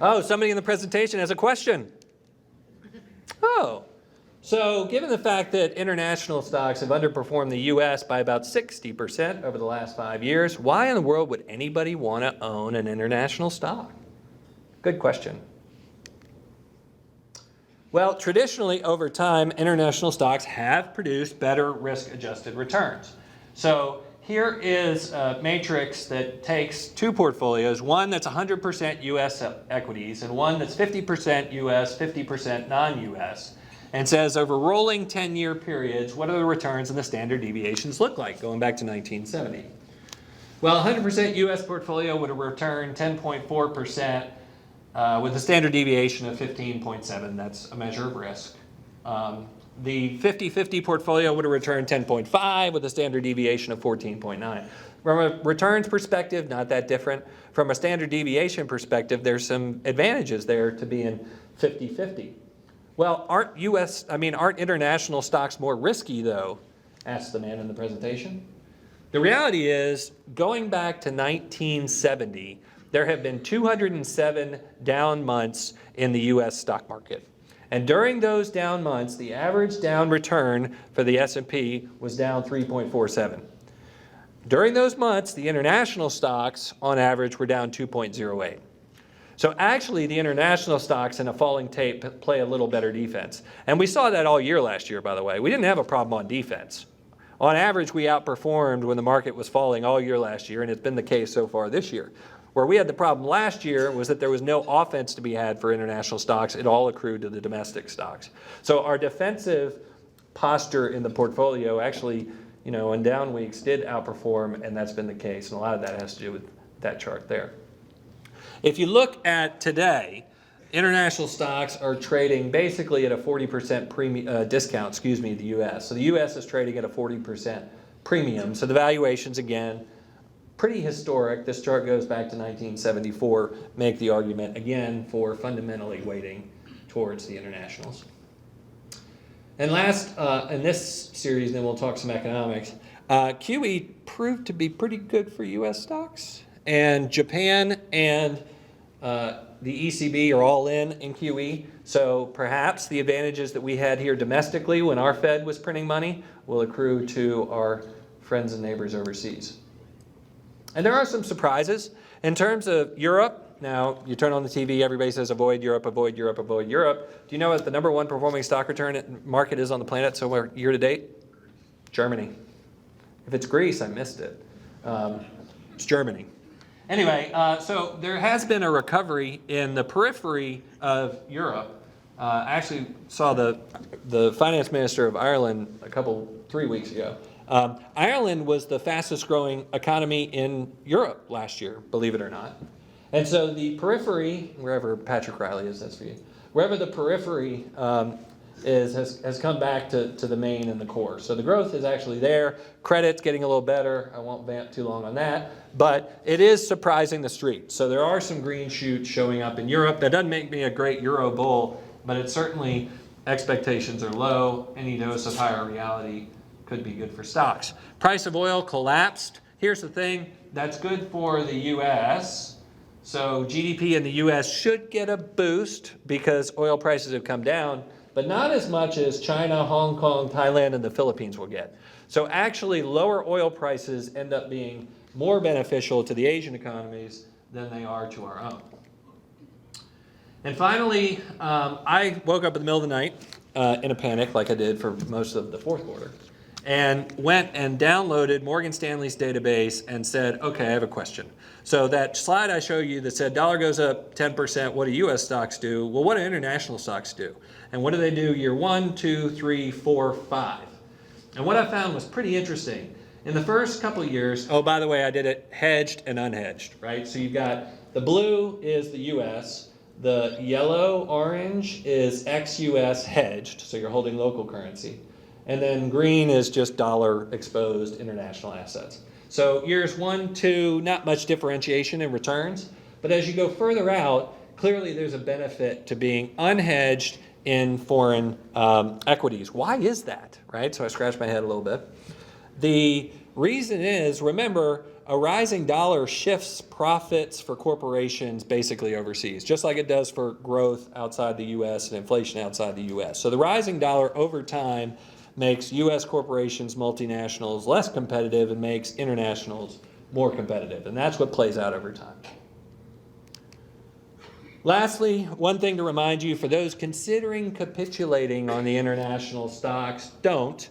Oh, somebody in the presentation has a question. Oh, so given the fact that international stocks have underperformed the U.S. by about 60% over the last 5 years, why in the world would anybody want to own an international stock? Good question. Well, traditionally, over time, international stocks have produced better risk-adjusted returns. So here is a matrix that takes two portfolios, one that's 100% U.S. equities and one that's 50% U.S., 50% non-U.S., and says over rolling 10-year periods, what do the returns and the standard deviations look like, going back to 1970? Well, 100% U.S. portfolio would have returned 10.4%, with a standard deviation of 15.7. That's a measure of risk. The 50-50 portfolio would have returned 10.5 with a standard deviation of 14.9. From a returns perspective, not that different. From a standard deviation perspective, there's some advantages there to being 50-50. Well, aren't international stocks more risky though? Asked the man in the presentation. The reality is, going back to 1970, there have been 207 down months in the U.S. stock market. And during those down months, the average down return for the S&P was down 3.47. During those months, the international stocks, on average, were down 2.08. So actually, the international stocks in a falling tape play a little better defense. And we saw that all year last year, by the way. We didn't have a problem on defense. On average, we outperformed when the market was falling all year last year, and it's been the case so far this year. Where we had the problem last year was that there was no offense to be had for international stocks. It all accrued to the domestic stocks. So our defensive posture in the portfolio actually, in down weeks did outperform, and that's been the case. And a lot of that has to do with that chart there. If you look at today, international stocks are trading basically at a 40% discount, to the U.S. So the U.S. is trading at a 40% premium. So the valuations, again, pretty historic. This chart goes back to 1974. Make the argument, again, for fundamentally weighting towards the internationals. And last, in this series, then we'll talk some economics, QE proved to be pretty good for U.S. stocks. And Japan and the ECB are all in QE. So perhaps the advantages that we had here domestically when our Fed was printing money will accrue to our friends and neighbors overseas. And there are some surprises. In terms of Europe, now you turn on the TV, everybody says avoid Europe, avoid Europe, avoid Europe. Do you know what the number one performing stock return market is on the planet so far year to date? Germany. If it's Greece, I missed it. It's Germany. Anyway, so there has been a recovery in the periphery of Europe. I actually saw the finance minister of Ireland 3 weeks ago. Ireland was the fastest growing economy in Europe last year, believe it or not. And so the periphery, wherever Patrick Riley is, that's for you, wherever the periphery has come back to the main and the core. So the growth is actually there. Credit's getting a little better. I won't vamp too long on that. But it is surprising the street. So there are some green shoots showing up in Europe. That doesn't make me a great Euro bull, but it's certainly expectations are low. Any dose of higher reality could be good for stocks. Price of oil collapsed. Here's the thing, that's good for the U.S. So GDP in the U.S. should get a boost because oil prices have come down, but not as much as China, Hong Kong, Thailand, and the Philippines will get. So actually, lower oil prices end up being more beneficial to the Asian economies than they are to our own. And finally, I woke up in the middle of the night in a panic like I did for most of the fourth quarter, and went and downloaded Morgan Stanley's database and said, okay, I have a question. So that slide I showed you that said dollar goes up 10%, what do U.S. stocks do? Well, what do international stocks do? And what do they do year 1, 2, 3, 4, 5? And what I found was pretty interesting. In the first couple of years, oh, by the way, I did it hedged and unhedged, right? So you've got the blue is the U.S., the yellow, orange is ex-U.S. hedged, so you're holding local currency. And then green is just dollar exposed international assets. So years 1, 2, not much differentiation in returns. But as you go further out, clearly there's a benefit to being unhedged in foreign equities. Why is that, right? So I scratched my head a little bit. The reason is, remember, a rising dollar shifts profits for corporations basically overseas, just like it does for growth outside the U.S. and inflation outside the U.S. So the rising dollar over time makes U.S. corporations, multinationals less competitive and makes internationals more competitive. And that's what plays out over time. Lastly, one thing to remind you, for those considering capitulating on the international stocks, don't.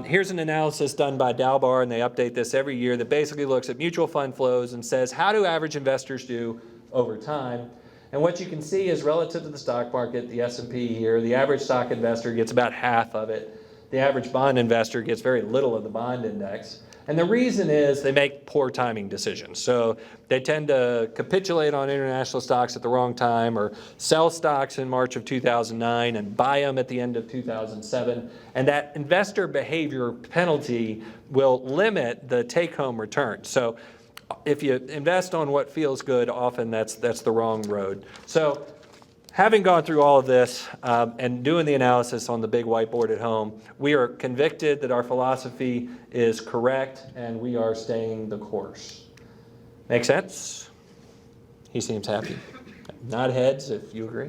Here's an analysis done by Dalbar, and they update this every year, that basically looks at mutual fund flows and says, how do average investors do over time? And what you can see is, relative to the stock market, the S&P here, the average stock investor gets about half of it. The average bond investor gets very little of the bond index. And the reason is they make poor timing decisions. So they tend to capitulate on international stocks at the wrong time, or sell stocks in March of 2009 and buy them at the end of 2007. And that investor behavior penalty will limit the take-home return. So if you invest on what feels good, often that's the wrong road. So having gone through all of this and doing the analysis on the big whiteboard at home, we are convicted that our philosophy is correct and we are staying the course. Make sense? He seems happy. Nod heads if you agree.